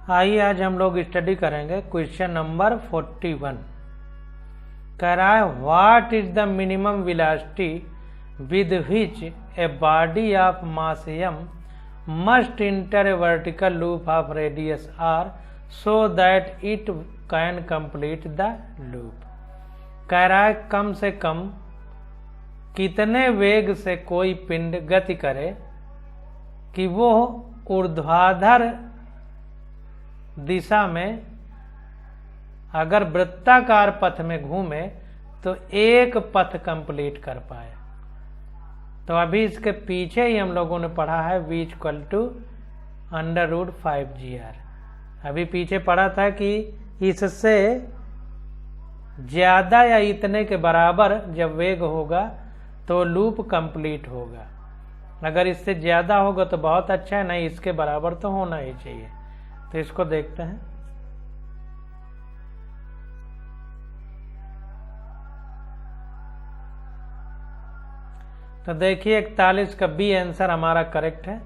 आइए आज हम लोग स्टडी करेंगे क्वेश्चन नंबर 41। कह रहा है what is the minimum velocity with which a body of mass m must inter A vertical loop of radius r so that it can complete the loop. कह रहा है कम से कम कितने वेग से कोई पिंड गति करे कि वो ऊर्ध्वाधर दिशा में अगर वृत्ताकार पथ में घूमे तो एक पथ कंप्लीट कर पाए। तो अभी इसके पीछे ही हम लोगों ने पढ़ा है v = √5gr। अभी पीछे पढ़ा था कि इससे ज्यादा या इतने के बराबर जब वेग होगा तो लूप कंप्लीट होगा। अगर इससे ज्यादा होगा तो बहुत अच्छा है, नहीं इसके बराबर तो होना ही चाहिए। तो इसको देखते हैं। तो देखिए 41 का बी आंसर हमारा करेक्ट है।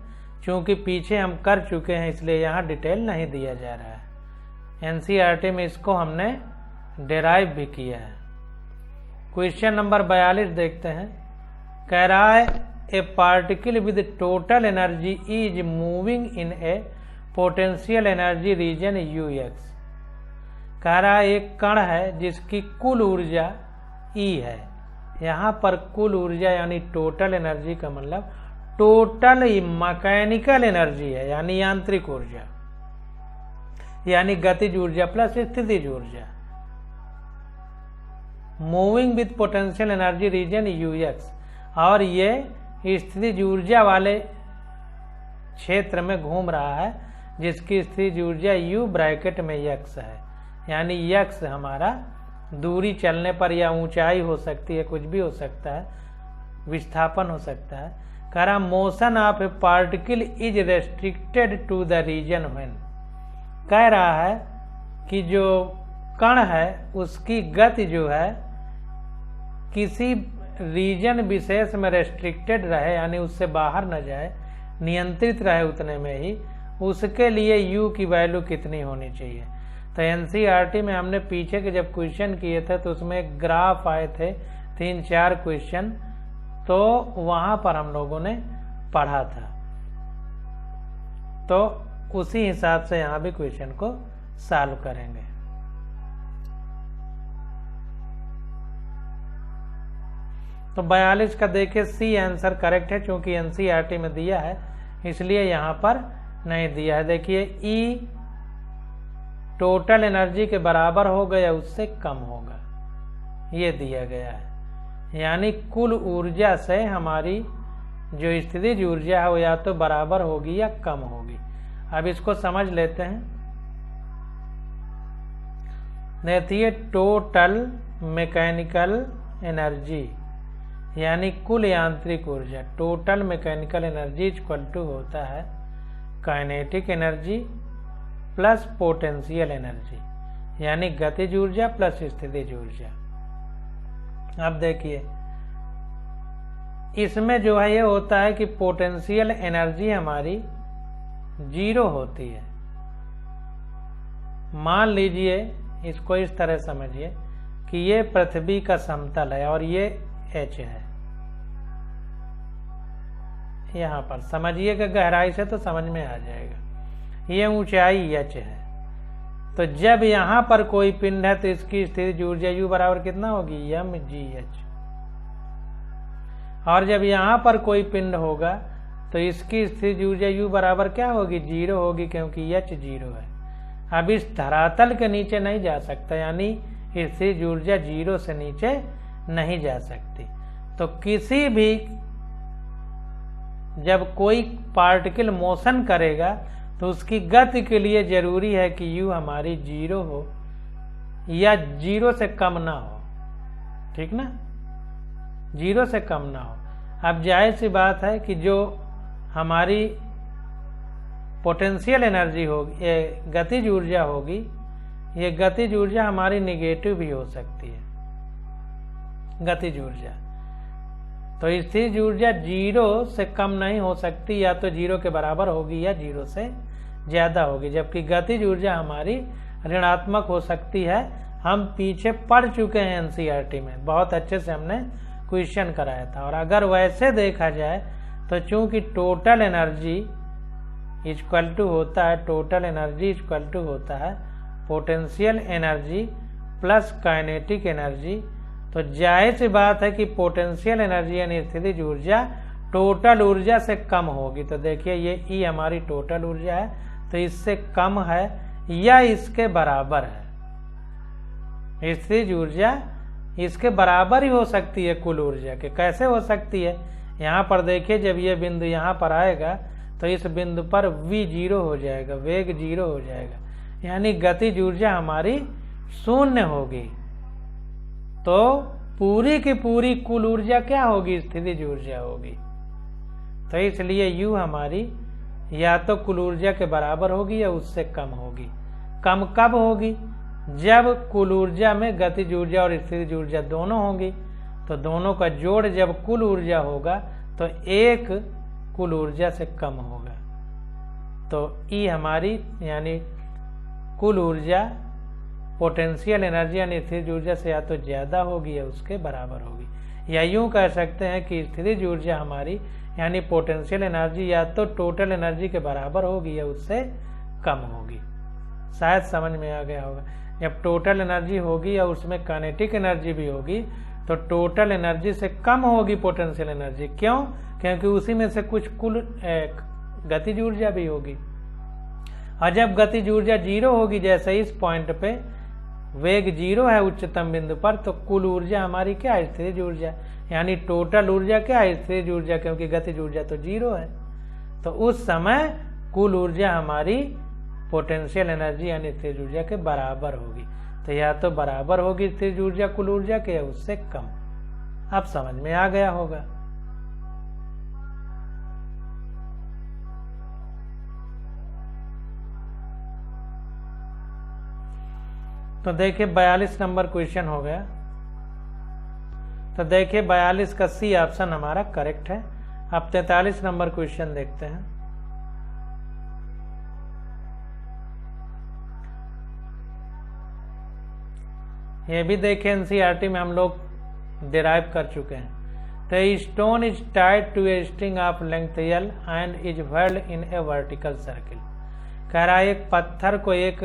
क्योंकि पीछे हम कर चुके हैं इसलिए यहाँ डिटेल नहीं दिया जा रहा है। एनसीईआरटी में इसको हमने डेराइव भी किया है। क्वेश्चन नंबर 42 देखते हैं। कह रहा है a particle with total energy is moving in a potential energy region ux। कह रहा है एक कण है जिसकी कुल ऊर्जा E है। यहाँ पर कुल ऊर्जा यानी टोटल एनर्जी का मतलब टोटल मैकेनिकल एनर्जी है, यानी यांत्रिक ऊर्जा, यानी गतिज ऊर्जा प्लस स्थितिज ऊर्जा। Moving with potential energy region ux, और ये स्थितिज ऊर्जा वाले क्षेत्र में घूम रहा है जिसकी स्थितिज ऊर्जा u ब्रैकेट में x है। यानी x हमारा दूरी चलने पर या ऊंचाई हो सकती है, कुछ भी हो सकता है, विस्थापन हो सकता है। कह रहा motion of a particle is restricted to the region when. कह रहा है कि जो कण है उसकी गति जो है किसी रीजन विशेष में रेस्ट्रिक्टेड रहे, यानी उससे बाहर न जाए, नियंत्रित रहे उतने में ही, उसके लिए u की वैल्यू कितनी होनी चाहिए। तो एनसीईआरटी में हमने पीछे के जब क्वेश्चन किए थे तो उसमें एक ग्राफ आए थे 3-4 क्वेश्चन, तो वहां पर हम लोगों ने पढ़ा था। तो उसी हिसाब से यहां भी क्वेश्चन को सॉल्व करेंगे। तो 42 का देखिए सी आंसर करेक्ट है। क्योंकि एनसीईआरटी में दिया है इसलिए यहाँ पर नहीं दिया है। देखिए E टोटल एनर्जी के बराबर होगा या उससे कम होगा, ये दिया गया है। यानी कुल ऊर्जा से हमारी जो स्थितिज ऊर्जा है वो या तो बराबर होगी या कम होगी। अब इसको समझ लेते हैं। देखिए टोटल मैकेनिकल एनर्जी यानी कुल यांत्रिक ऊर्जा, total mechanical energy equal to होता है kinetic energy plus potential energy, यानी गतिज ऊर्जा प्लस स्थितिज ऊर्जा। अब देखिए इसमें जो है ये होता है कि पोटेंशियल एनर्जी हमारी 0 होती है। मान लीजिए, इसको इस तरह समझिए कि ये पृथ्वी का समतल है और ये h है। यहाँ पर समझिएगा गहराई से तो समझ में आ जाएगा। ये ऊंचाई h है। तो जब यहाँ पर कोई पिंड है तो इसकी स्थितिज ऊर्जा u बराबर कितना होगी, mgh। और जब यहाँ पर कोई पिंड होगा तो इसकी स्थितिज ऊर्जा u बराबर क्या होगी, 0 होगी, क्योंकि h 0 है। अब इस धरातल के नीचे नहीं जा सकता, यानी स्थितिज ऊर्जा 0 से नीचे नहीं जा सकती। तो किसी भी जब कोई पार्टिकल मोशन करेगा तो उसकी गति के लिए जरूरी है कि u हमारी 0 हो या 0 से कम ना हो, ठीक ना, 0 से कम ना हो। अब जाहिर सी बात है कि जो हमारी पोटेंशियल एनर्जी होगी, ये गतिज ऊर्जा होगी, ये गतिज ऊर्जा हमारी निगेटिव भी हो सकती है, गतिज ऊर्जा। तो स्थितिज ऊर्जा 0 से कम नहीं हो सकती, या तो 0 के बराबर होगी या 0 से ज्यादा होगी, जबकि गतिज ऊर्जा हमारी ऋणात्मक हो सकती है। हम पीछे पढ़ चुके हैं एनसीईआरटी में, बहुत अच्छे से हमने क्वेश्चन कराया था। और अगर वैसे देखा जाए तो चूंकि टोटल एनर्जी इक्वल टू होता है, टोटल एनर्जी इक्वल टू होता है potential energy plus kinetic energy, तो जाहिर सी बात है कि पोटेंशियल एनर्जी यानी स्थितिज ऊर्जा टोटल ऊर्जा से कम होगी। तो देखिए ये ई हमारी टोटल ऊर्जा है, तो इससे कम है या इसके बराबर है। स्थितिज ऊर्जा इसके बराबर ही हो सकती है कुल ऊर्जा के। कैसे हो सकती है, यहाँ पर देखिए जब ये बिंदु यहाँ पर आएगा तो इस बिंदु पर v 0 हो जाएगा, वेग 0 हो जाएगा, यानी गतिज ऊर्जा हमारी शून्य होगी। तो पूरी की पूरी कुल ऊर्जा क्या होगी, स्थितिज ऊर्जा होगी। तो इसलिए U हमारी या तो कुल ऊर्जा के बराबर होगी या उससे कम होगी। कम कब होगी, जब कुल ऊर्जा में गतिज ऊर्जा और स्थितिज ऊर्जा दोनों होंगी। तो दोनों का जोड़ जब कुल ऊर्जा होगा तो एक कुल ऊर्जा से कम होगा। तो ई हमारी यानी कुल ऊर्जा पोटेंशियल एनर्जी यानी स्थितिज ऊर्जा से या तो ज्यादा होगी या उसके बराबर होगी। या यूं कह सकते हैं कि स्थितिज ऊर्जा हमारी यानी पोटेंशियल एनर्जी या तो टोटल एनर्जी के बराबर होगी या उससे कम होगी। शायद समझ में आ गया होगा। जब टोटल एनर्जी होगी या उसमें काइनेटिक एनर्जी भी होगी तो टोटल एनर्जी से कम होगी पोटेंशियल एनर्जी। क्यों, क्योंकि उसी में से कुछ कुल गतिज ऊर्जा भी होगी। और जब गतिज ऊर्जा 0 होगी, जैसे इस पॉइंट पे वेग 0 है उच्चतम बिंदु पर, तो कुल ऊर्जा हमारी क्या है, स्थितिज ऊर्जा, यानी टोटल ऊर्जा क्या है, स्थितिज ऊर्जा, क्योंकि गतिज ऊर्जा तो 0 है। तो उस समय कुल ऊर्जा हमारी पोटेंशियल एनर्जी यानी स्थितिज ऊर्जा के बराबर होगी। तो या तो बराबर होगी स्थितिज ऊर्जा कुल ऊर्जा के या उससे कम। अब समझ में आ गया होगा। तो देखिए 42 नंबर क्वेश्चन हो गया। तो देखिए 42 का सी ऑप्शन हमारा करेक्ट है। अब 43 नंबर क्वेश्चन देखते हैं। ये भी देखें एनसीईआरटी में हम लोग डिराइव कर चुके हैं। तो stone is tied to a string of length L and is whirled in a vertical circle. कह रहा है एक पत्थर को एक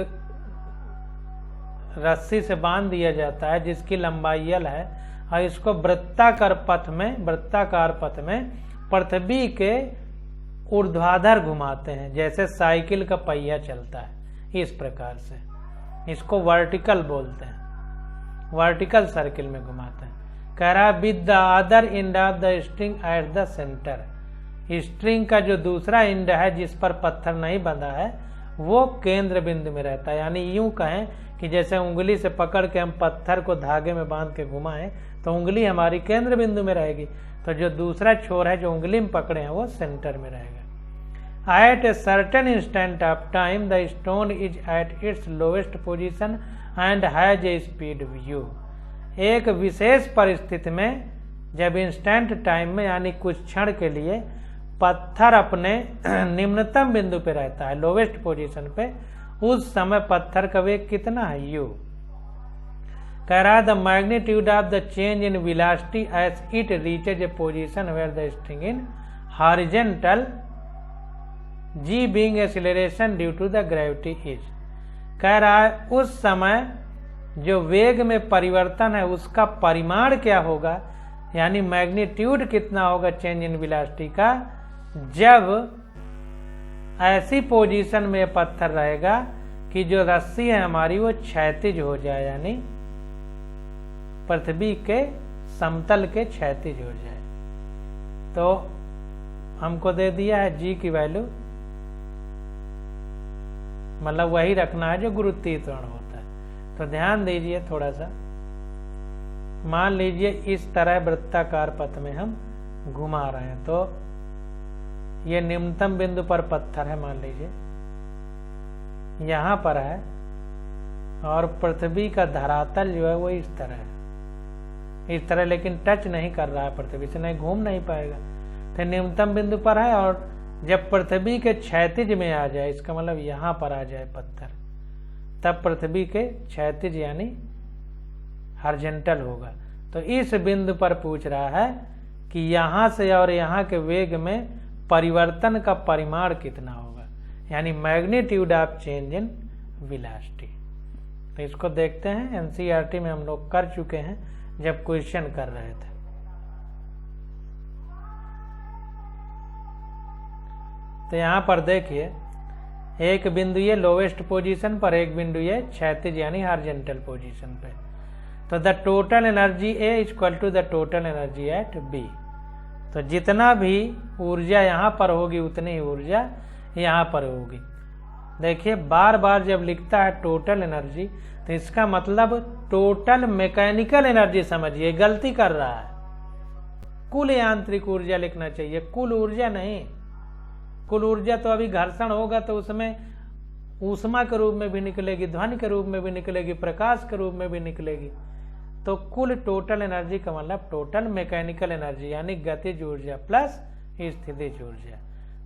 रस्सी से बांध दिया जाता है जिसकी लंबाई L है और इसको वृत्ताकार पथ में पृथ्वी के ऊर्ध्वाधर घुमाते हैं, जैसे साइकिल का पहिया चलता है। इस प्रकार से इसको वर्टिकल बोलते हैं, वर्टिकल सर्किल में घुमाते हैं। कह रहा है with the other end of the string at the centre. String का जो दूसरा एंड है जिस पर पत्थर नहीं बंधा है वो केंद्र बिंदु में रहता है। यानी यूं कहें कि जैसे उंगली से पकड़ के हम पत्थर को धागे में बांध के घुमाएं तो उंगली हमारी केंद्र बिंदु में रहेगी, तो जो दूसरा छोर है जो उंगली में पकड़े हैं वो सेंटर में रहेगा। At a certain instant of time the stone is at its lowest position and has a speed v। एक विशेष परिस्थिति में जब इंस्टेंट टाइम में यानी कुछ क्षण के लिए पत्थर अपने निम्नतम बिंदु पे रहता है, लोवेस्ट पोजीशन पे, उस समय पत्थर का वेग कितना है, u। कह रहा है the magnitude of the change in velocity as it reaches a position where the string in horizontal, g being acceleration due to the gravity is. कह रहा है उस समय जो वेग में परिवर्तन है उसका परिमाण क्या होगा, यानी मैग्नीट्यूड कितना होगा चेंज इन वेलोसिटी का, जब ऐसी पोजीशन में पत्थर रहेगा कि जो रस्सी है हमारी वो क्षैतिज हो जाए, यानी पृथ्वी के समतल के क्षैतिज हो जाए। तो हमको दे दिया है g की वैल्यू, मतलब वही रखना है जो गुरुत्वाकर्षण होता है। तो ध्यान दीजिए थोड़ा सा, मान लीजिए इस तरह वृत्ताकार पथ में हम घुमा रहे हैं, तो ये निम्नतम बिंदु पर पत्थर है, मान लीजिए यहाँ पर है, और पृथ्वी का धरातल जो है वो इस तरह है, इस तरह, लेकिन टच नहीं कर रहा है पृथ्वी से, नहीं घूम नहीं पाएगा। तो निम्नतम बिंदु पर है और जब पृथ्वी के क्षैतिज में आ जाए, इसका मतलब यहाँ पर आ जाए पत्थर, तब पृथ्वी के क्षैतिज यानी हॉरिजॉन्टल होगा। तो इस बिंदु पर पूछ रहा है कि यहाँ से और यहाँ के वेग में परिवर्तन का परिमाण कितना होगा, यानी magnitude of change in velocity. तो इसको देखते हैं, एनसीईआरटी में हम लोग कर चुके हैं जब क्वेश्चन कर रहे थे। तो यहाँ पर देखिए, एक बिंदु ये लोवेस्ट पोजीशन पर, एक बिंदु ये क्षैतिज यानी हॉरिजॉन्टल पोजीशन पे। तो the total energy A equal to the total energy at B. तो जितना भी ऊर्जा यहाँ पर होगी उतनी ही ऊर्जा यहाँ पर होगी। देखिए बार बार जब लिखता है टोटल एनर्जी, तो इसका मतलब टोटल मैकेनिकल एनर्जी समझिए, गलती कर रहा है। कुल यांत्रिक ऊर्जा लिखना चाहिए, कुल ऊर्जा नहीं। कुल ऊर्जा तो अभी घर्षण होगा तो उसमें ऊष्मा के रूप में भी निकलेगी, ध्वनि के रूप में भी निकलेगी, प्रकाश के रूप में भी निकलेगी। तो कुल टोटल एनर्जी का मतलब टोटल मैकेनिकल एनर्जी यानी गतिज ऊर्जा प्लस स्थितिज ऊर्जा।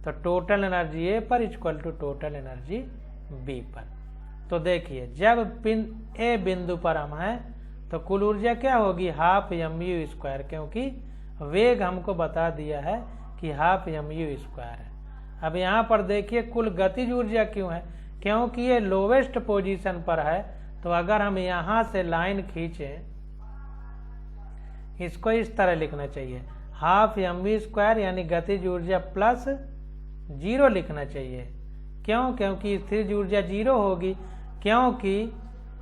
तो टोटल एनर्जी ए पर equal to total energy B पर। तो देखिए जब ए बिंदु पर हम हैं तो कुल ऊर्जा क्या होगी, हाफ mu स्क्वायर, क्योंकि वेग हमको बता दिया है कि हाफ mu स्क्वायर है। अब यहाँ पर देखिए कुल गतिज ऊर्जा क्यों है, क्योंकि ये लोवेस्ट पोजीशन पर है। तो अगर हम यहाँ से लाइन खींचें, इसको इस तरह लिखना चाहिए, हाफ mv स्क्वायर यानी गतिज ऊर्जा प्लस 0 लिखना चाहिए। क्यों, क्योंकि स्थिर ऊर्जा 0 होगी, क्योंकि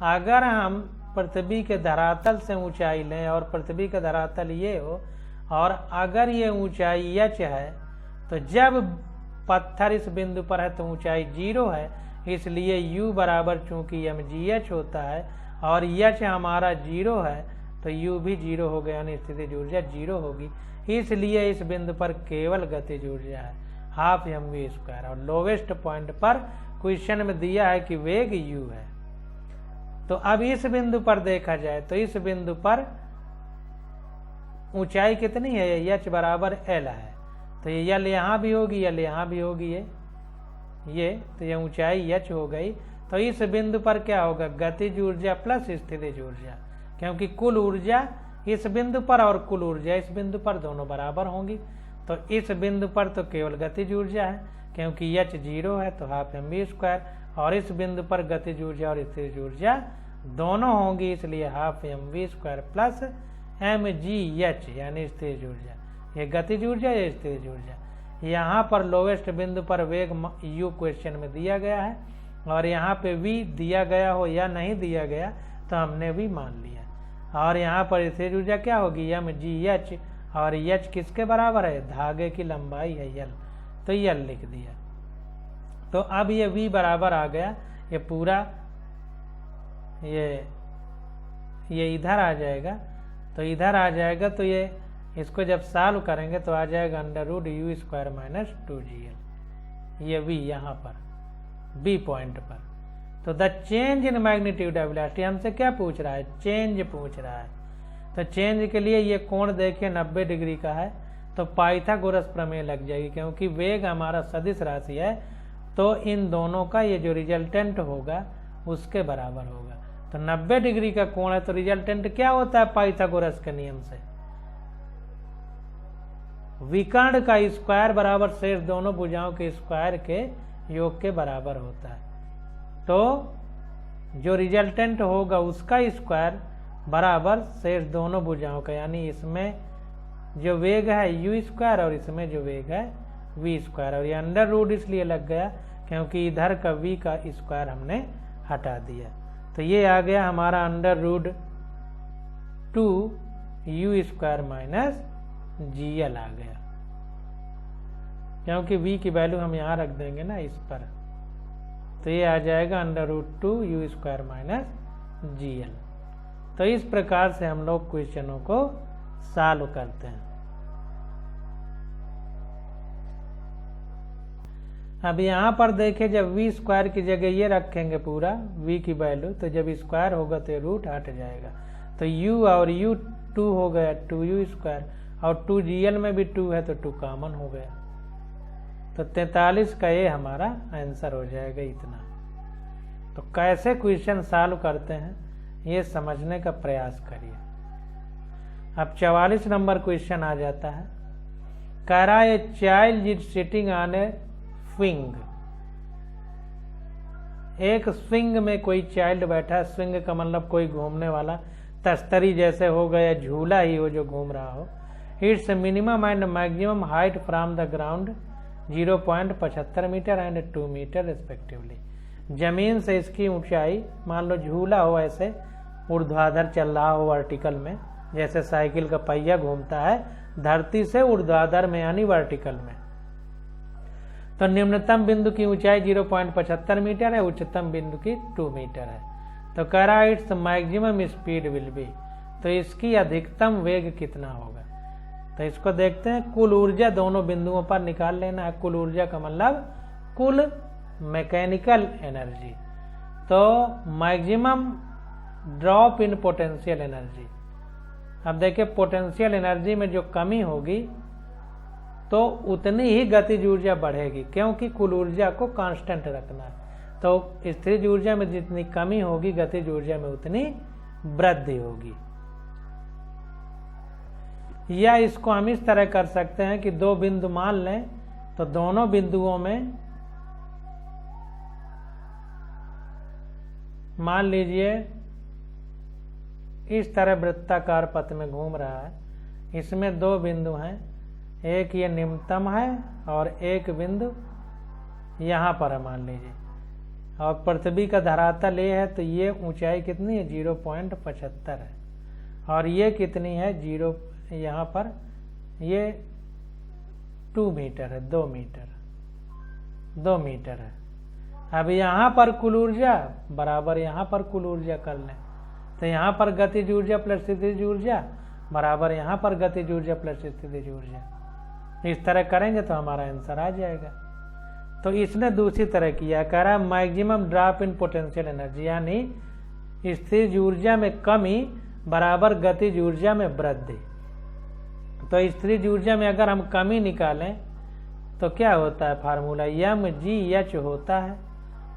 अगर हम पृथ्वी के धरातल से ऊंचाई लें और पृथ्वी का धरातल ये हो और अगर ये ऊंचाई h है, तो जब पत्थर इस बिंदु पर है तो ऊंचाई 0 है, इसलिए u बराबर चूंकि mgh होता है और h हमारा 0 है तो u भी 0 हो गया, यानी स्थितिज ऊर्जा 0 होगी। इसलिए इस बिंदु पर केवल गतिज ऊर्जा है हाफ mv स्क्वायर, और लोवेस्ट पॉइंट पर क्वेश्चन में दिया है कि वेग u है। तो अब इस बिंदु पर देखा जाए तो इस बिंदु पर ऊंचाई कितनी है, h बराबर l है, तो ये यल यहाँ भी होगी, यल यहाँ भी होगी, ये तो ये ऊंचाई h हो गई। तो इस बिंदु पर क्या होगा, गतिज ऊर्जा प्लस स्थितिज ऊर्जा, क्योंकि कुल ऊर्जा इस बिंदु पर और कुल ऊर्जा इस बिंदु पर दोनों बराबर होंगी। तो इस बिंदु पर तो केवल गतिज ऊर्जा है, क्योंकि h 0 है तो हाफ mv स्क्वायर, और इस बिंदु पर गतिज ऊर्जा और स्थितिज ऊर्जा दोनों होंगी, इसलिए half mv square plus mgh यानी स्थितिज ऊर्जा। ये गतिज ऊर्जा, ये स्थितिज ऊर्जा। यहाँ पर लोवेस्ट बिंदु पर वेग u क्वेश्चन में दिया गया है, और यहाँ पे v दिया गया हो या नहीं दिया गया तो हमने भी मान लिया। और यहाँ पर स्थितिज ऊर्जा क्या होगी, mgh, और h किसके बराबर है, धागे की लंबाई है l, तो l लिख दिया। तो अब ये v बराबर आ गया, ये पूरा ये इधर आ जाएगा, तो इधर आ जाएगा, तो ये इसको जब सॉल्व करेंगे तो आ जाएगा √u स्क्वायर माइनस 2gl, ये v यहाँ पर b पॉइंट पर। तो the change in magnitude of velocity हमसे क्या पूछ रहा है, चेंज पूछ रहा है। तो चेंज के लिए ये कोण देखिए 90 डिग्री का है, तो पाइथागोरस प्रमेय लग जाएगी, क्योंकि वेग हमारा सदिश राशि है तो इन दोनों का ये जो रिजल्टेंट होगा उसके बराबर होगा। तो 90 डिग्री का कोण है तो रिजल्टेंट क्या होता है पाइथागोरस के नियम से, विकर्ण का स्क्वायर बराबर शेष दोनों भुजाओं के स्क्वायर के योग के बराबर होता है। तो जो रिजल्टेंट होगा उसका स्क्वायर बराबर शेष दोनों भुजाओं का, यानी इसमें जो वेग है u स्क्वायर और इसमें जो वेग है v स्क्वायर, और ये अंडर रूट इसलिए लग गया क्योंकि इधर का v का स्क्वायर हमने हटा दिया। तो ये आ गया हमारा √2u स्क्वायर माइनस gl आ गया, क्योंकि v की वैल्यू हम यहाँ रख देंगे ना इस पर, तो ये आ जाएगा √2u स्क्वायर माइनस gl। तो इस प्रकार से हम लोग क्वेश्चनों को सॉल्व करते हैं। अब यहाँ पर देखें, जब v स्क्वायर की जगह ये रखेंगे पूरा v की वैल्यू, तो जब स्क्वायर होगा तो रूट हट जाएगा, तो u और u 2 हो गया 2u स्क्वायर, और 2gl में भी 2 है तो 2 कॉमन हो गया। तो 43 का ये हमारा आंसर हो जाएगा इतना। तो कैसे क्वेश्चन सॉल्व करते हैं ये समझने का प्रयास करिए। अब 44 नंबर क्वेश्चन आ जाता है। कह रहा है child is sitting on A swing. एक स्विंग में कोई चाइल्ड बैठा है। स्विंग का मतलब कोई घूमने वाला तस्तरी जैसे हो गया, झूला ही हो जो घूम रहा हो। Its minimum and maximum height from the ground 0.75 metre and 2 metre respectively. जमीन से इसकी ऊंचाई, मान लो झूला हो ऐसे ऊर्ध्वाधर चल रहा हो वर्टिकल में, जैसे साइकिल का पहिया घूमता है धरती से ऊर्ध्वाधर में यानी वर्टिकल में। तो निम्नतम बिंदु की ऊंचाई 0.75 मीटर है, उच्चतम बिंदु की 2 मीटर है। तो कह रहा है its maximum speed will be. तो इसकी अधिकतम वेग कितना होगा। तो इसको देखते हैं। कुल ऊर्जा दोनों बिंदुओं पर निकाल लेना है। कुल ऊर्जा का मतलब कुल मैकेनिकल एनर्जी। तो maximum drop in potential energy. अब देखिए पोटेंशियल एनर्जी में जो कमी होगी तो उतनी ही गतिज ऊर्जा बढ़ेगी, क्योंकि कुल ऊर्जा को कांस्टेंट रखना है। तो स्थिर ऊर्जा में जितनी कमी होगी गतिज ऊर्जा में उतनी वृद्धि होगी। या इसको हम इस तरह कर सकते हैं कि दो बिंदु मान लें, तो दोनों बिंदुओं में मान लीजिए इस तरह वृत्ताकार पथ में घूम रहा है। इसमें दो बिंदु हैं, एक ये निम्नतम है और एक बिंदु यहाँ पर है मान लीजिए। और पृथ्वी का धरातल ये है, तो ये ऊंचाई कितनी है 0.75 है और ये कितनी है 0, यहाँ पर ये 2 मीटर है, 2 मीटर है। अब यहाँ पर कुल ऊर्जा बराबर यहाँ पर कुल ऊर्जा कर लें, तो यहाँ पर गतिज ऊर्जा प्लस स्थितिज ऊर्जा बराबर यहाँ पर गतिज ऊर्जा प्लस स्थितिज ऊर्जा। इस तरह करेंगे तो हमारा आंसर आ जाएगा। तो इसने दूसरी तरह किया, कह रहा है maximum drop in potential energy, यानी स्थिर ऊर्जा में कमी बराबर गतिज ऊर्जा में वृद्धि। तो स्थिर ऊर्जा में अगर हम कमी निकालें तो क्या होता है, फार्मूला mgh होता है,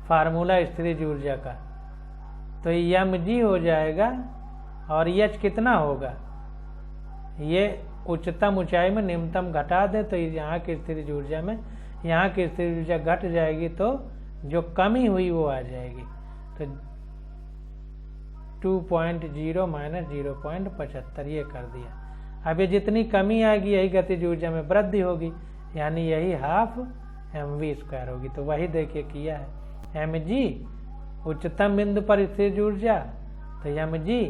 फार्मूला स्थिर ऊर्जा का। तो mg हो जाएगा और h कितना होगा, ये उच्चतम ऊंचाई में निम्नतम घटा दे तो यहाँ की स्थिर ऊर्जा में यहाँ की स्थिर ऊर्जा घट जाएगी, तो जो कमी हुई वो आ जाएगी। तो 2.0 माइनस 0.75 ये कर दिया। अब ये जितनी कमी आएगी यही गतिज ऊर्जा में वृद्धि होगी, यानी यही हाफ mv² होगी। तो वही देखिए किया है। mg उच्चतम बिंदु पर स्थिर ऊर्जा, तो mg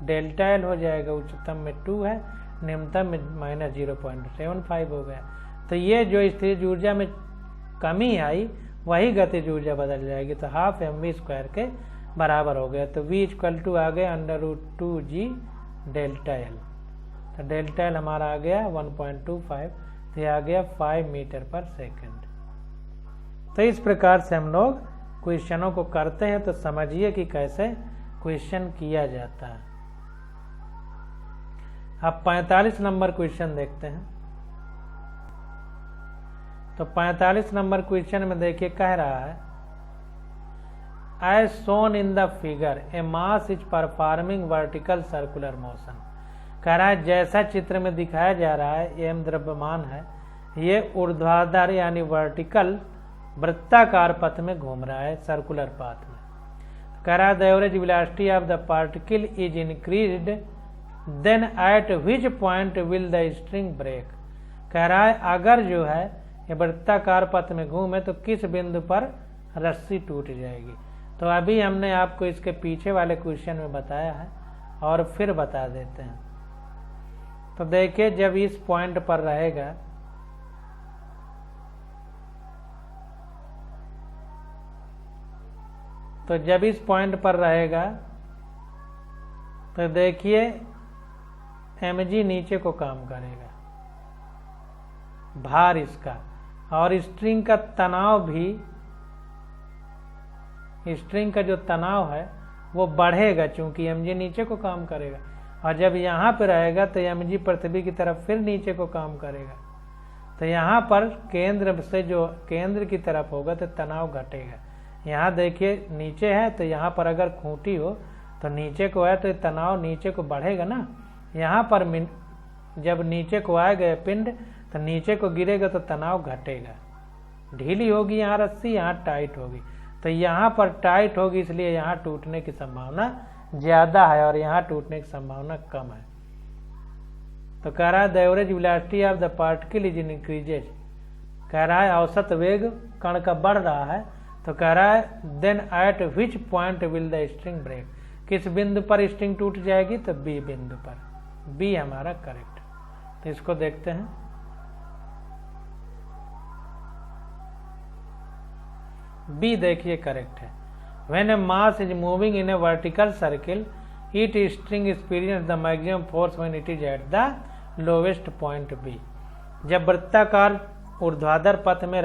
डेल्टा एल हो जाएगा। उच्चतम में 2 है, निम्नतम में माइनस 0.75 हो गया। तो ये जो स्थिर ऊर्जा में कमी आई वही गतिज ऊर्जा बदल जाएगी, तो हाफ mv² के बराबर हो गया। तो v = आ गया √2g डेल्टा एल। तो डेल्टा एल हमारा आ गया 1.25, तो ये आ गया 5 मीटर पर सेकंड। तो इस प्रकार से हम लोग क्वेश्चनों को करते हैं, तो समझिए कि कैसे क्वेश्चन किया जाता है। अब 45 नंबर क्वेश्चन देखते हैं। तो 45 नंबर क्वेश्चन में देखिए कह रहा है, as shown in the figure a mass is performing vertical circular motion. कह रहा है जैसा चित्र में दिखाया जा रहा है, एम द्रव्यमान है, ये ऊर्ध्वाधर यानी वर्टिकल वृत्ताकार पथ में घूम रहा है, सर्कुलर पाथ में। कह रहा है the average velocity of the particle is increased, then at which point will the string break. कह रहा है अगर जो है ये वृत्ताकार पथ में घूमे तो किस बिंदु पर रस्सी टूट जाएगी। तो अभी हमने आपको इसके पीछे वाले क्वेश्चन में बताया है और फिर बता देते हैं। तो देखिए जब इस पॉइंट पर रहेगा तो जब इस पॉइंट पर रहेगा तो देखिए mg नीचे को काम करेगा, भार इसका, और स्ट्रिंग का तनाव भी, स्ट्रिंग का जो तनाव है वो बढ़ेगा चूंकि mg नीचे को काम करेगा। और जब यहाँ पे रहेगा तो mg पृथ्वी की तरफ फिर नीचे को काम करेगा। तो यहाँ पर केंद्र से जो केंद्र की तरफ होगा तो तनाव घटेगा। यहाँ देखिए नीचे है तो यहाँ पर अगर खूंटी हो तो नीचे को है तो तनाव नीचे को बढ़ेगा ना। यहाँ पर जब नीचे को आएगा पिंड तो नीचे को गिरेगा तो तनाव घटेगा। ढीली होगी यहाँ रस्सी, यहाँ टाइट होगी, तो यहाँ पर टाइट होगी इसलिए यहाँ टूटने की संभावना ज़्यादा है और यहाँ टूटने की संभावना कम है। तो कह रहा है the average velocity of the particle is increases, कह रहा है औसत वेग कण का बढ़ रहा है। तो कह रहा है then at which point will the string break, किस बिंदु पर स्ट्रिंग टूट जाएगी, तो बी बिंदु पर। बी हमारा करेक्ट। तो इसको देखते हैं। बी देखिए करेक्ट है। When a mass is moving in a vertical circle it string experience the maximum force when it is at the lowest point B. जब वृत्ताकार ऊर्ध्वाधर पथ में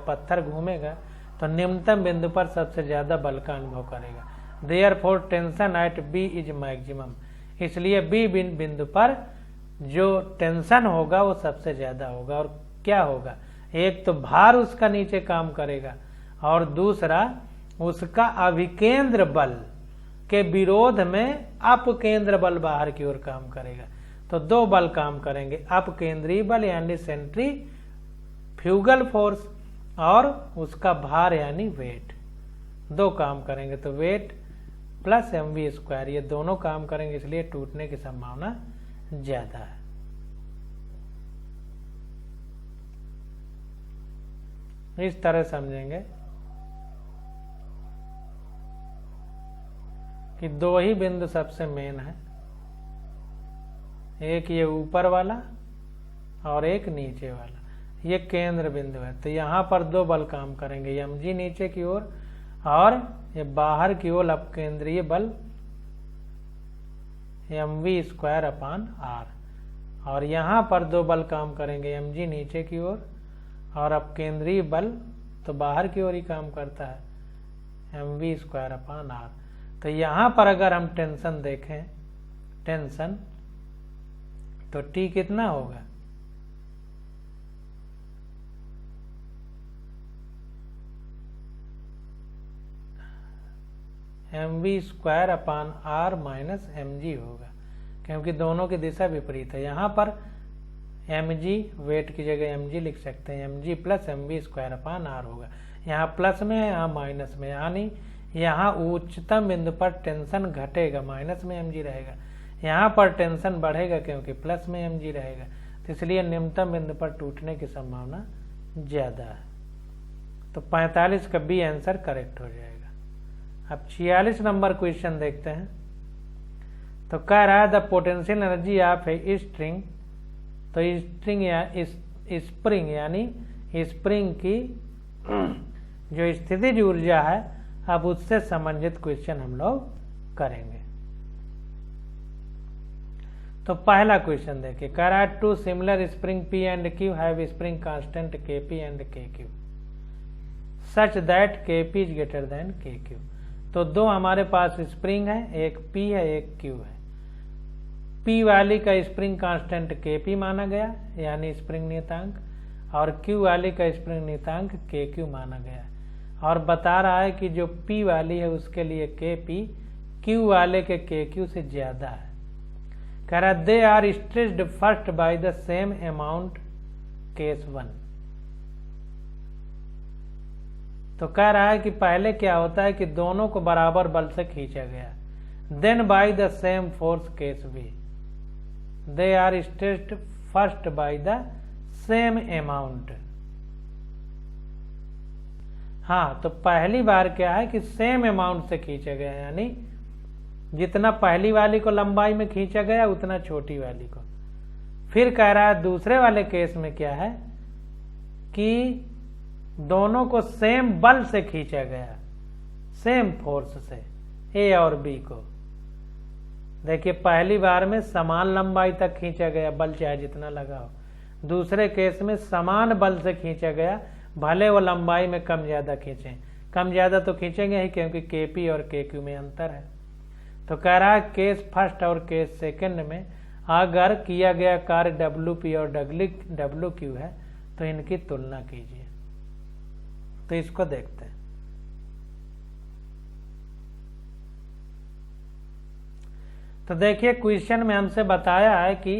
पत्थर घूमेगा तो निम्नतम बिंदु पर सबसे ज्यादा बल का अनुभव करेगा। Therefore tension at B is maximum, इसलिए बी बिंदु पर जो टेंशन होगा वो सबसे ज्यादा होगा। और क्या होगा, एक तो भार उसका नीचे काम करेगा और दूसरा उसका अभिकेंद्र बल के विरोध में अपकेंद्र बल बाहर की ओर काम करेगा। तो दो बल काम करेंगे, अपकेंद्रीय बल यानी सेंट्रीफ्यूगल फोर्स और उसका भार यानी वेट, दो काम करेंगे। तो वेट प्लस mv², ये दोनों काम करेंगे इसलिए टूटने की संभावना ज्यादा है। इस तरह समझेंगे कि दो ही बिंदु सबसे मेन है, एक ये ऊपर वाला और एक नीचे वाला, ये केंद्र बिंदु है। तो यहाँ पर दो बल काम करेंगे, mg नीचे की ओर और ये बाहर की ओर अपकेंद्रीय बल mv²/r। और यहाँ पर दो बल काम करेंगे, mg नीचे की ओर और अपकेंद्रीय बल तो बाहर की ओर ही काम करता है, mv²/r। तो यहाँ पर अगर हम टेंशन देखें, टेंशन तो T कितना होगा, mv²/r माइनस mg होगा, क्योंकि दोनों की दिशा विपरीत है। यहाँ पर mg वेट की जगह mg लिख सकते हैं, mg प्लस mv²/r होगा। यहाँ प्लस में है, यहाँ माइनस में, यानी यहाँ उच्चतम बिंदु पर टेंशन घटेगा, माइनस में mg रहेगा। यहाँ पर टेंशन बढ़ेगा क्योंकि प्लस में mg रहेगा, तो इसलिए निम्नतम बिंदु पर टूटने की संभावना ज्यादा है। तो 45 का बी आंसर करेक्ट हो जाएगा। अब 46 नंबर क्वेश्चन देखते हैं। तो कह रहा है the potential energy of a string, तो स्ट्रिंग या स्प्रिंग यानी स्प्रिंग की जो स्थितिज ऊर्जा है, अब उससे संबंधित क्वेश्चन हम लोग करेंगे। तो पहला क्वेश्चन देखिए, कह रहा है two similar spring P and Q have spring constant Kp and Kq such that Kp is greater than Kq। तो दो हमारे पास स्प्रिंग है, एक P है एक Q है। P वाली का स्प्रिंग कांस्टेंट Kp माना गया यानी स्प्रिंग नियतांक, और Q वाली का स्प्रिंग नियतांक Kq माना गया। और बता रहा है कि जो P वाली है उसके लिए Kp Q वाले के Kq से ज्यादा है। कह रहा they are stretched first by the same amount case 1। तो कह रहा है कि पहले क्या होता है कि दोनों को बराबर बल से खींचा गया, then by the same force case B. They are stretched first by the same amount. हाँ, तो पहली बार क्या है कि सेम अमाउंट से खींचा गया, यानी जितना पहली वाली को लंबाई में खींचा गया उतना छोटी वाली को। फिर कह रहा है दूसरे वाले केस में क्या है कि दोनों को सेम बल से खींचा गया, सेम फोर्स से, ए और बी को। देखिए पहली बार में समान लंबाई तक खींचा गया, बल चाहे जितना लगा हो। दूसरे केस में समान बल से खींचा गया, भले वो लंबाई में कम ज्यादा खींचे, कम ज्यादा तो खींचेंगे ही क्योंकि Kp और Kq में अंतर है। तो कह रहा है केस फर्स्ट और केस सेकंड में अगर किया गया कार्य WP और WQ है तो इनकी तुलना कीजिए। तो इसको देखते हैं। तो देखिए क्वेश्चन में हमसे बताया है कि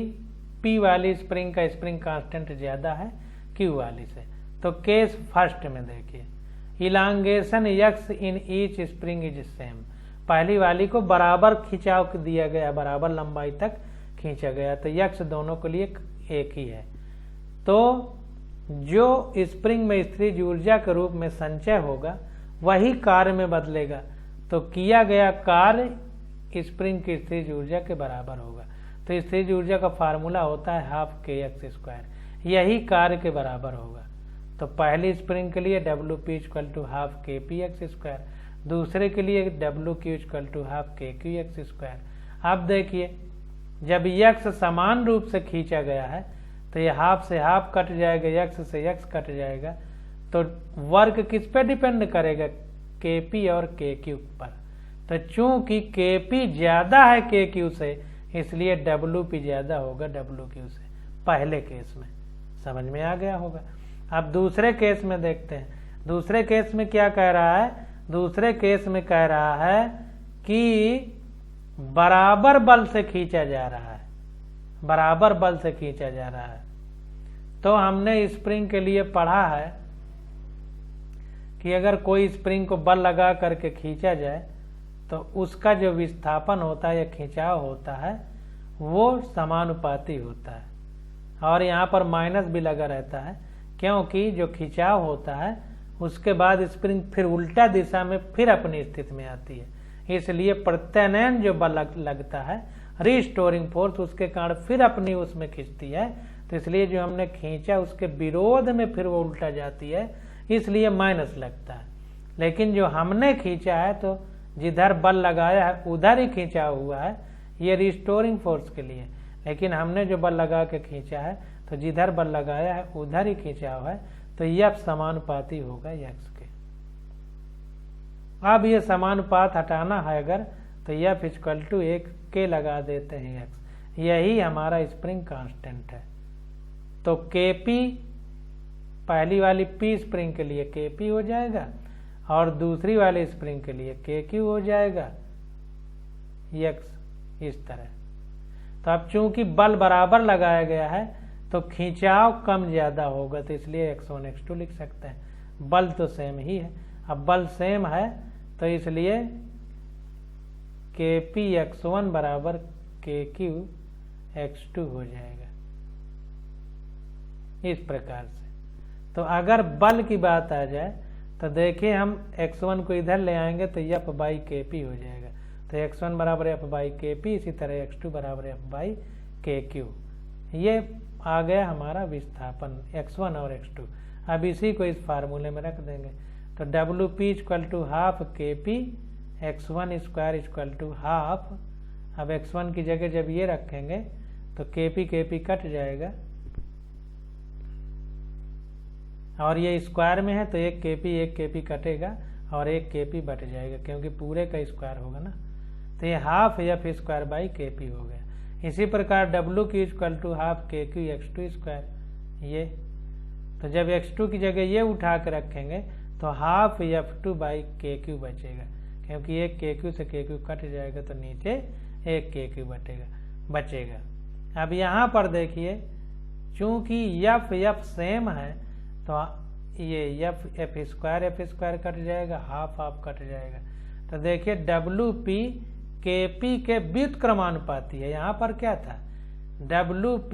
P वाली स्प्रिंग का स्प्रिंग कांस्टेंट ज्यादा है Q वाली से। तो केस फर्स्ट में देखिए, elongation x in each spring is same. पहली वाली को बराबर खिंचाव दिया गया, बराबर लंबाई तक खींचा गया, तो x दोनों के लिए एक ही है। तो जो स्प्रिंग में स्थितिज ऊर्जा के रूप में संचय होगा वही कार्य में बदलेगा। तो किया गया कार्य स्प्रिंग की स्थितिज ऊर्जा के बराबर होगा। तो स्थितिज ऊर्जा का फार्मूला होता है 12kx², यही कार्य के बराबर होगा। तो पहली स्प्रिंग के लिए WP = 12kpx², दूसरे के लिए WQ = 12kqx²। अब देखिए जब x समान रूप से खींचा गया है तो ये हाफ से हाफ कट जाएगा, x से x कट जाएगा। तो वर्क किस पे डिपेंड करेगा? Kp और Kq पर। तो चूंकि Kp ज्यादा है Kq से, इसलिए WP ज्यादा होगा WQ से, पहले केस में। समझ में आ गया होगा। अब दूसरे केस में देखते हैं। दूसरे केस में क्या कह रहा है? दूसरे केस में कह रहा है कि बराबर बल से खींचा जा रहा है, बराबर बल से खींचा जा रहा है। तो हमने स्प्रिंग के लिए पढ़ा है कि अगर कोई स्प्रिंग को बल लगा करके खींचा जाए तो उसका जो विस्थापन होता है या खिंचाव होता है वो समानुपाती होता है। और यहाँ पर माइनस भी लगा रहता है, क्योंकि जो खिंचाव होता है उसके बाद स्प्रिंग फिर उल्टा दिशा में फिर अपनी स्थिति में आती है। इसलिए प्रत्यानयन जो बल लगता है, रिस्टोरिंग फोर्स, उसके कारण फिर अपनी उसमें खींचती है। तो इसलिए जो हमने खींचा उसके विरोध में फिर वो उल्टा जाती है, इसलिए माइनस लगता है। लेकिन जो हमने खींचा है तो जिधर बल लगाया है उधर ही खींचा हुआ है, ये रिस्टोरिंग फोर्स के लिए। लेकिन हमने जो बल लगा के खींचा है तो जिधर बल लगाया है उधर ही खींचा हुआ है, तो यह समानुपाती होगा x के। अब ये समानुपात हटाना है अगर, तो F = 1 लगा देते हैं x। यही हमारा स्प्रिंग कांस्टेंट है। तो Kp पहली वाली P स्प्रिंग के लिए Kp हो जाएगा और दूसरी वाली स्प्रिंग के लिए Kq हो जाएगा, x इस तरह। तो अब चूंकि बल बराबर लगाया गया है तो खिंचाव कम ज्यादा होगा, तो इसलिए x1 x2 लिख सकते हैं। बल तो सेम ही है। अब बल सेम है तो इसलिए Kp x1 = Kq x2 हो जाएगा, इस प्रकार से। तो अगर बल की बात आ जाए तो देखिए हम x1 को इधर ले आएंगे तो F/Kp हो जाएगा। तो x1 = F/Kp, इसी तरह x2 = F/Kq। ये आ गया हमारा विस्थापन x1 और x2। अब इसी को इस फार्मूले में रख देंगे। तो WP = 12kp x1² = 12। अब x1 की जगह जब ये रखेंगे तो kp कट जाएगा और ये स्क्वायर में है तो एक kp कटेगा और एक kp बच जाएगा, क्योंकि पूरे का स्क्वायर होगा ना। तो ये F²/kp हो गया। इसी प्रकार WQ = 12kq x2²। ये तो जब x2 की जगह ये उठा के रखेंगे तो 12F2/kq बचेगा, क्योंकि एक kq से kq कट जाएगा तो नीचे एक kq बचेगा। अब यहाँ पर देखिए चूंकि F सेम है तो ये F² कट जाएगा, हाफ कट जाएगा। तो देखिए WP Kp के व्युत्क्रमानुपाती है। यहाँ पर क्या था? WP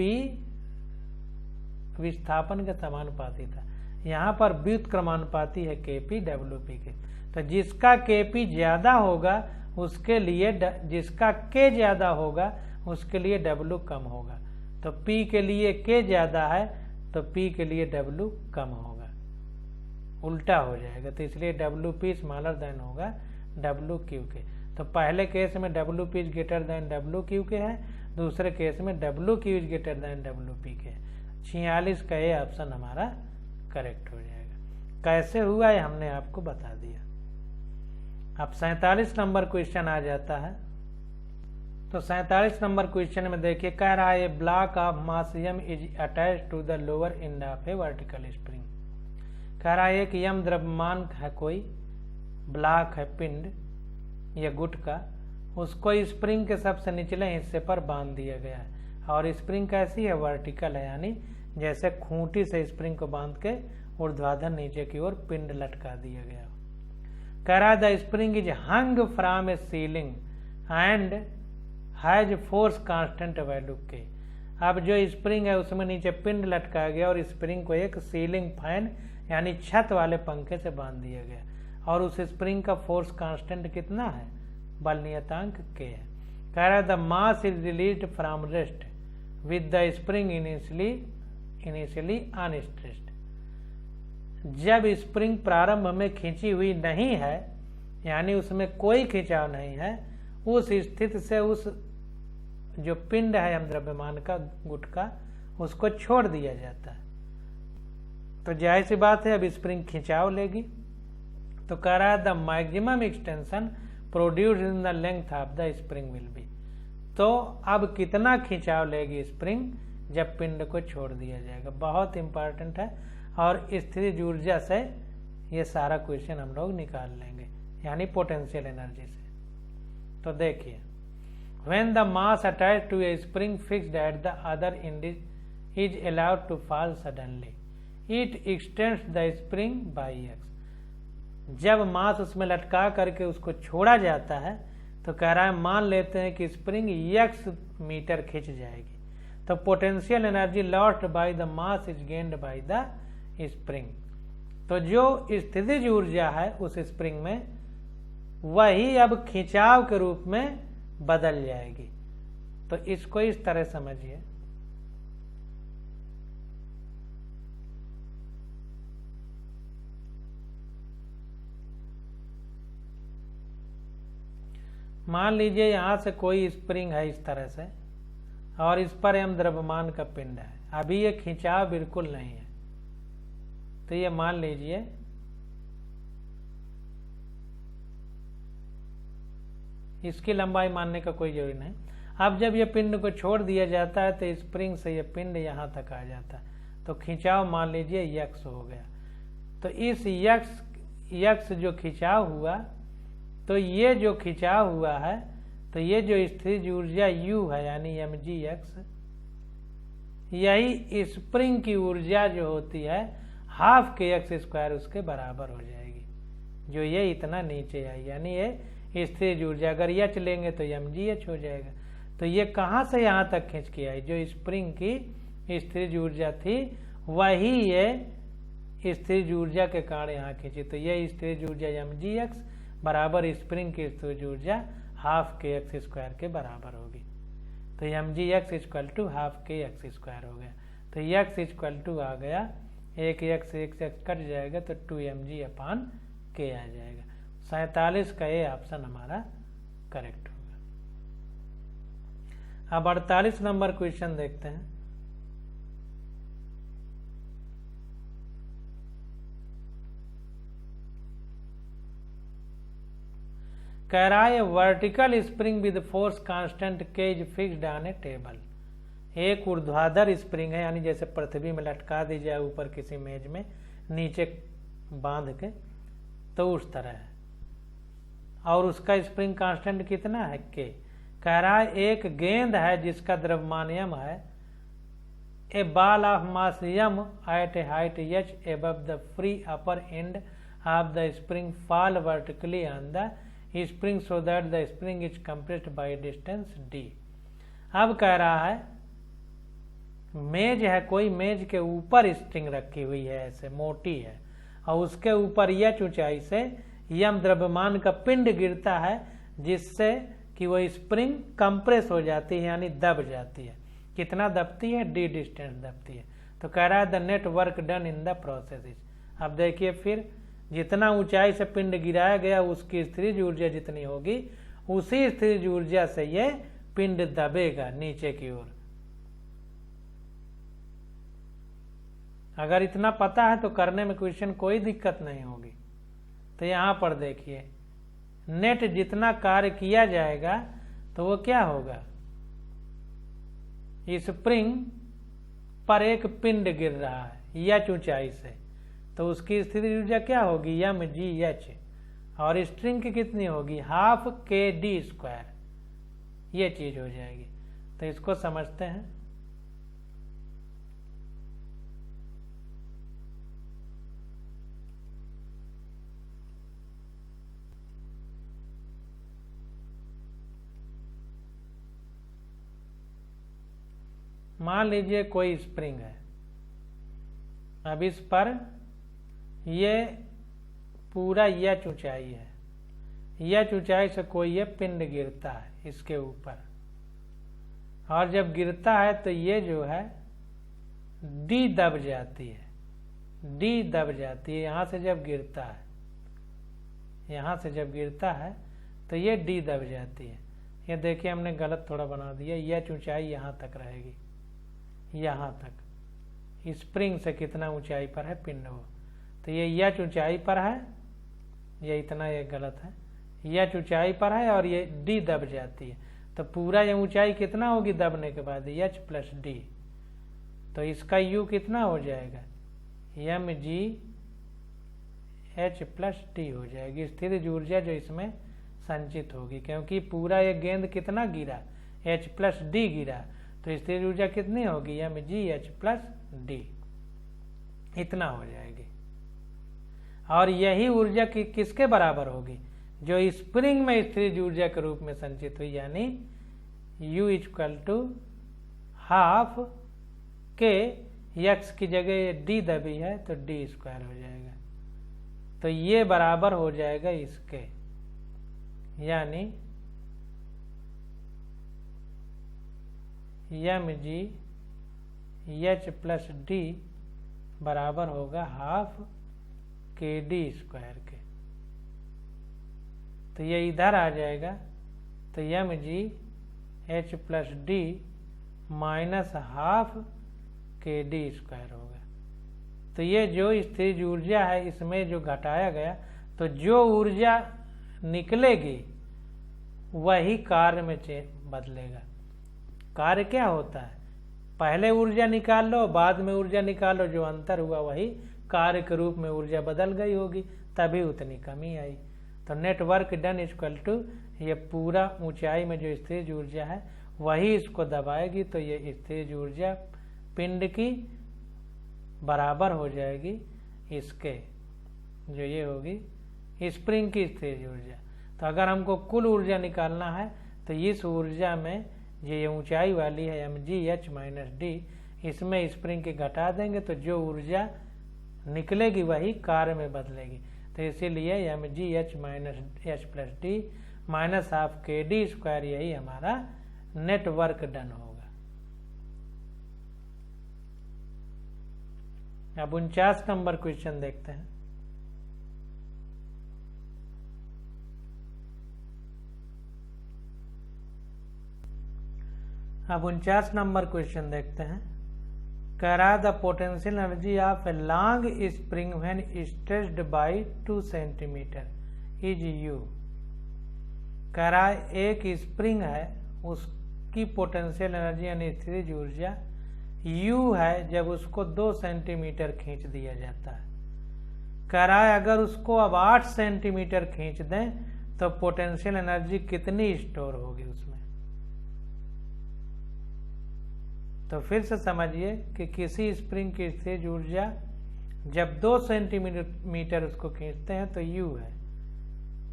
विस्थापन के समानुपाती था, यहाँ पर व्युत्क्रमानुपाती है Kp WP के। तो जिसका Kp ज्यादा होगा उसके लिए, जिसका K ज्यादा होगा उसके लिए W कम होगा। तो P के लिए K ज्यादा है तो P के लिए W कम होगा, उल्टा हो जाएगा। तो इसलिए WP > होगा WQ के। तो पहले केस में WP > WQ के है, दूसरे केस में WQ > WP के है। 46 का ये ऑप्शन हमारा करेक्ट हो जाएगा। कैसे हुआ ये हमने आपको बता दिया। अब 47 नंबर क्वेश्चन आ जाता है। तो 47 नंबर क्वेश्चन में देखिए, कह रहा है block of mass m is attach to the lower end of a vertical spring. कह रहा है कि यम द्रव्यमान है, कोई ब्लॉक है, पिंड या गुट का, उसको स्प्रिंग के सबसे निचले हिस्से पर बांध दिया गया है। और स्प्रिंग कैसी है, वर्टिकल है, यानी जैसे खूंटी से स्प्रिंग को बांध के ऊर्ध्वाधर नीचे की ओर पिंड लटका दिया गया। कह रहा है the spring is hung from A ceiling and has force constant value के। अब जो स्प्रिंग है उसमें नीचे पिंड लटकाया गया और स्प्रिंग को एक सीलिंग फैन यानी छत वाले पंखे से बांध दिया गया, और उस स्प्रिंग का फोर्स कांस्टेंट कितना है, बल नियतांक के है। कह रहा है the mass is released from rest with the spring initially unstressed. जब स्प्रिंग प्रारंभ में खींची हुई नहीं है, यानी उसमें कोई खिंचाव नहीं है, उस स्थिति से उस जो पिंड है हम द्रव्यमान का गुट का, उसको छोड़ दिया जाता है। तो जाहिर सी बात है अब स्प्रिंग खिंचाव लेगी। तो कह रहा है the maximum extension produced in the length of the spring will be. तो अब कितना खिंचाव लेगी स्प्रिंग जब पिंड को छोड़ दिया जाएगा, बहुत इंपॉर्टेंट है। और स्थितिज ऊर्जा से ये सारा क्वेश्चन हम लोग निकाल लेंगे, यानी पोटेंशियल एनर्जी से। तो देखिए, when the mass attached to a spring fixed at the other end is allowed to fall suddenly, it extends the spring by x। जब मास उसमें लटका करके उसको छोड़ा जाता है तो कह रहा है मान लेते हैं कि स्प्रिंग x मीटर खिंच जाएगी, तो potential energy lost by the mass is gained by the spring. तो जो स्थितिज ऊर्जा है उस स्प्रिंग में, वही अब खिंचाव के रूप में बदल जाएगी। तो इसको इस तरह समझिए, मान लीजिए यहां से कोई स्प्रिंग है इस तरह से, और इस पर m द्रव्यमान का पिंड है। अभी ये खिंचाव बिल्कुल नहीं है, तो ये मान लीजिए इसकी लंबाई मानने का कोई जरूरी नहीं। अब जब ये पिंड को छोड़ दिया जाता है तो स्प्रिंग से ये पिंड यहाँ तक आ जाता है, तो खिंचाव मान लीजिए यक्स हो गया। तो इस यक्स जो खिंचाव हुआ, तो ये जो खिंचाव हुआ है, तो ये जो स्थितिज ऊर्जा U है यानी mgx, यही स्प्रिंग की ऊर्जा जो होती है हाफ के एक्स स्क्वायर उसके बराबर हो जाएगी, जो ये इतना नीचे आई, यानी ये स्थितिज ऊर्जा। अगर एच लेंगे तो mgh हो जाएगा। तो ये कहाँ से यहाँ तक खींच के आई, जो स्प्रिंग की स्थितिज ऊर्जा थी वही ये स्थितिज ऊर्जा के कारण यहाँ खींची। तो ये स्थितिज ऊर्जा mgx बराबर स्प्रिंग की स्थितिज ऊर्जा हाफ के एक्स स्क्वायर के बराबर होगी। तो mgx इक्वल टू हाफ के एक्स स्क्वायर हो गया। तो x इक्वल टू आ गया, एक x कट जाएगा तो 2mg/k आ जाएगा। 47 का ये ऑप्शन हमारा करेक्ट होगा। अब 48 नंबर क्वेश्चन देखते हैं। कह रहा है vertical spring with force constant k is fixed on a table. एक ऊर्ध्वाधर स्प्रिंग है, यानी जैसे पृथ्वी में लटका दी जाए ऊपर किसी मेज में, नीचे बांध के, तो उस तरह है। और उसका स्प्रिंग कांस्टेंट कितना है, के। कह रहा है एक गेंद है जिसका द्रव्यमान m है, a ball of mass m at a height h above the free upper end of the spring fall vertically on the spring so that the spring is compressed by distance d। अब कह रहा है मेज है, कोई मेज के ऊपर स्प्रिंग रखी हुई है, ऐसे मोटी है, और उसके ऊपर h ऊंचाई से m द्रव्यमान का पिंड गिरता है, जिससे कि वो स्प्रिंग कंप्रेस हो जाती है, यानी दब जाती है। कितना दबती है, d डिस्टेंस दबती है। तो कह रहा है the net work done in the process is. अब देखिए फिर जितना ऊंचाई से पिंड गिराया गया उसकी स्थितिज ऊर्जा जितनी होगी, उसी स्थितिज ऊर्जा से ये पिंड दबेगा नीचे की ओर। अगर इतना पता है तो करने में क्वेश्चन कोई दिक्कत नहीं होगी। तो यहाँ पर देखिए नेट जितना कार्य किया जाएगा तो वो क्या होगा, स्प्रिंग पर एक पिंड गिर रहा है h ऊंचाई से, तो उसकी स्थिति ऊर्जा क्या होगी mgh, और स्ट्रिंग की कितनी होगी हाफ kd², ये चीज हो जाएगी। तो इसको समझते हैं। मान लीजिए कोई स्प्रिंग है, अब इस पर ये पूरा h ऊंचाई है, h ऊंचाई से कोई ये पिंड गिरता है इसके ऊपर, और जब गिरता है तो ये जो है d दब जाती है, d दब जाती है यहाँ से जब गिरता है, यहाँ से जब गिरता है तो ये d दब जाती है। ये देखिए हमने गलत थोड़ा बना दिया, h ऊंचाई यहाँ तक रहेगी, यहाँ तक स्प्रिंग से कितना ऊंचाई पर है पिंड हो, तो ये h ऊंचाई पर है, ये इतना ये गलत है, h ऊंचाई पर है और ये d दब जाती है, तो पूरा ये ऊंचाई कितना होगी दबने के बाद h प्लस d, तो इसका u कितना हो जाएगा mgh प्लस d हो जाएगी स्थिर ऊर्जा जो इसमें संचित होगी, क्योंकि पूरा ये गेंद कितना गिरा h प्लस d गिरा, तो स्थिर ऊर्जा कितनी होगी mgh प्लस d, इतना हो जाएगी। और यही ऊर्जा किसके बराबर होगी, जो स्प्रिंग में स्थिर ऊर्जा के रूप में संचित हुई, यानी U इक्वल टू हाफ के, x की जगह d दबी है तो d² हो जाएगा, तो ये बराबर हो जाएगा इसके, यानी mgh प्लस d बराबर होगा हाफ kd² के, तो ये इधर आ जाएगा, तो mgh plus d minus half kd² होगा। तो ये जो स्थिर ऊर्जा है इसमें जो घटाया गया, तो जो ऊर्जा निकलेगी वही कार्य में बदलेगा। कार्य क्या होता है, पहले ऊर्जा निकाल लो बाद में ऊर्जा निकालो, जो अंतर हुआ वही कार्य के रूप में ऊर्जा बदल गई होगी, तभी उतनी कमी आई। तो नेटवर्क डन इक्वल टू ये पूरा ऊंचाई में जो स्थिर ऊर्जा है वही इसको दबाएगी, तो ये स्थिर ऊर्जा पिंड की बराबर हो जाएगी इसके, जो ये होगी स्प्रिंग की स्थिर ऊर्जा। तो अगर हमको कुल ऊर्जा निकालना है तो इस ऊर्जा में ये ऊंचाई वाली है mgh माइनस d, इसमें स्प्रिंग की घटा देंगे तो जो ऊर्जा निकलेगी वही कार्य में बदलेगी, तो इसीलिए mgh minus h plus d minus half kd², यही हमारा नेटवर्क डन होगा। अब 49 नंबर क्वेश्चन देखते हैं। अब 49 नंबर क्वेश्चन देखते हैं। कह रहा the potential energy of a long spring when stretched by 2 centimetre is U। कह रहा है एक स्प्रिंग है, उसकी पोटेंशियल एनर्जी यानी स्थिर ऊर्जा U है जब उसको 2 सेंटीमीटर खींच दिया जाता है। कह रहा है अगर उसको अब 8 सेंटीमीटर खींच दें तो पोटेंशियल एनर्जी कितनी स्टोर होगी उसमें। तो फिर से समझिए कि किसी स्प्रिंग की स्थिर ऊर्जा जब 2 सेंटीमीटर उसको खींचते हैं तो U है,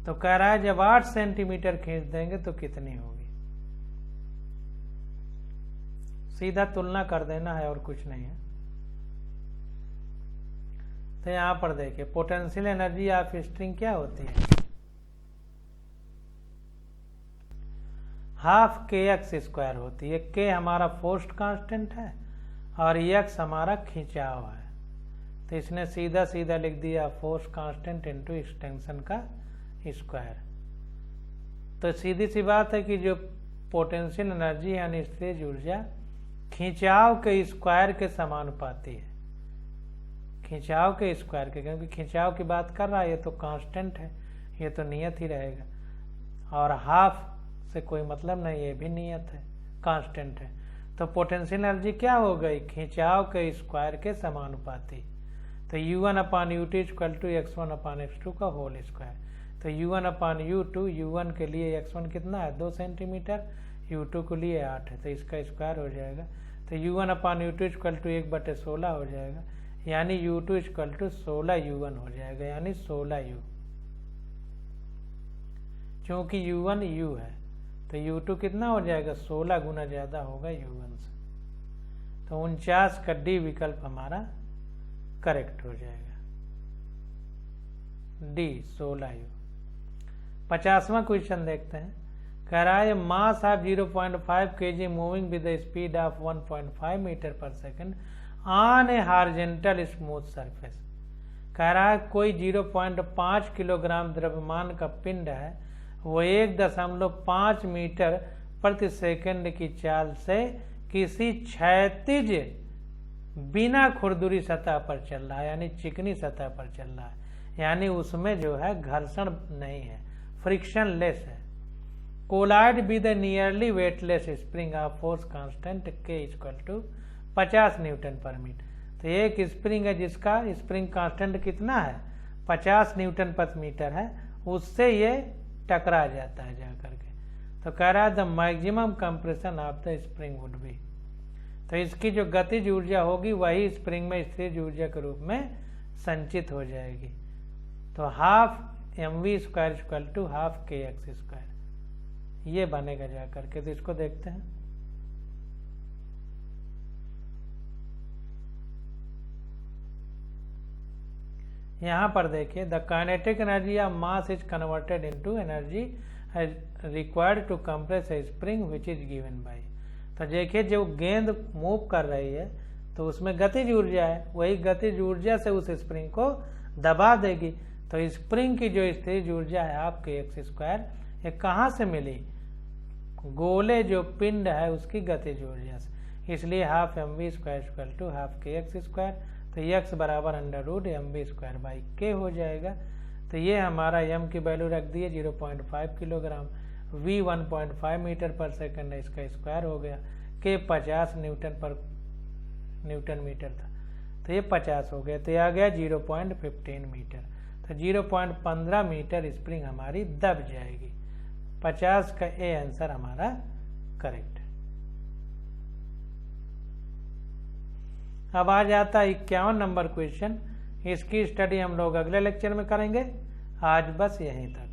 तो कह रहा है जब 8 सेंटीमीटर खींच देंगे तो कितनी होगी। सीधा तुलना कर देना है और कुछ नहीं है। तो यहां पर देखिए पोटेंशियल एनर्जी ऑफ स्प्रिंग क्या होती है, हाफ kx² होती है। k हमारा फोर्स्ड कांस्टेंट है और x हमारा खिंचाव है, तो इसने सीधा सीधा लिख दिया फोर्स कांस्टेंट इनटू एक्सटेंशन का स्क्वायर। तो सीधी सी बात है कि जो पोटेंशियल एनर्जी यानी स्थिर ऊर्जा खिंचाव के स्क्वायर के समानुपाती है, खिंचाव के स्क्वायर के, क्योंकि खिंचाव की बात कर रहा है, ये तो कांस्टेंट है, ये तो नियत ही रहेगा। और हाफ से कोई मतलब नहीं, ये भी नियत है, कांस्टेंट है। तो पोटेंशियल एनर्जी क्या हो गई, खिंचाव के स्क्वायर के समानुपाती। तो U1/U2 इक्वल टू x1/x2 का होल स्क्वायर। तो U1/U2, U1 के लिए x1 कितना है 2 सेंटीमीटर, U2 के लिए 8 है, तो इसका स्क्वायर हो जाएगा। तो U1/U2 इक्वल टू 1/16 हो जाएगा, यानी U2 इक्वल टू 16U1 हो जाएगा, यानी 16U। क्योंकि U1 U है तो U2 कितना हो जाएगा 16 गुना ज्यादा होगा U1 से। तो 49 का डी विकल्प हमारा करेक्ट हो जाएगा, डी 16U। 50वां क्वेश्चन देखते हैं। कह रहा है mass of 0.5 kg moving with the speed of 1.5 metre per second on a horizontal smooth surface. कह रहा है कोई 0.5 किलोग्राम द्रव्यमान का पिंड है, वो 1.5 मीटर प्रति सेकंड की चाल से किसी क्षैतिज बिना खुरदुरी सतह पर चल रहा है, यानी चिकनी सतह पर चल रहा है, यानी उसमें जो है घर्षण नहीं है, फ्रिक्शन लेस है। Collide with nearly weightless spring of force constant K equal to 50 newton per metre. तो एक स्प्रिंग है जिसका स्प्रिंग कांस्टेंट कितना है 50 न्यूटन पर मीटर है, उससे ये टकरा जाता है जाकर के। तो कह रहा है the maximum compression of the spring would be. तो इसकी जो गतिज ऊर्जा होगी वही स्प्रिंग में स्थिर ऊर्जा के रूप में संचित हो जाएगी। तो half mv square equal to half kx square, ये बनेगा जाकर के। तो इसको देखते हैं। यहां पर देखिए the kinetic energy of mass is converted into energy required to compress a spring which is given by. तो देखिए जो गेंद मूव कर रही है तो उसमें गतिज ऊर्जा है, वही गतिज ऊर्जा से उस स्प्रिंग को दबा देगी। तो स्प्रिंग की जो स्थिर ऊर्जा है आपके एक्स स्क्वायर, ये कहाँ से मिली, गोले जो पिंड है उसकी गतिज ऊर्जा से, इसलिए half mv square equal to half kx square. तो x बराबर √mv स्क्वायर बाई k हो जाएगा। तो ये हमारा m की वैल्यू रख दिए 0.5 kilogram, v 1.5 metre per second है, इसका स्क्वायर हो गया, k 50 न्यूटन मीटर था, तो ये 50 हो गया, तो ये आ गया 0.15 मीटर। तो 0.15 मीटर स्प्रिंग हमारी दब जाएगी। 50 का ए आंसर हमारा करेक्ट। अब आ जाता है 51 नंबर क्वेश्चन। इसकी स्टडी हम लोग अगले लेक्चर में करेंगे। आज बस यहीं तक।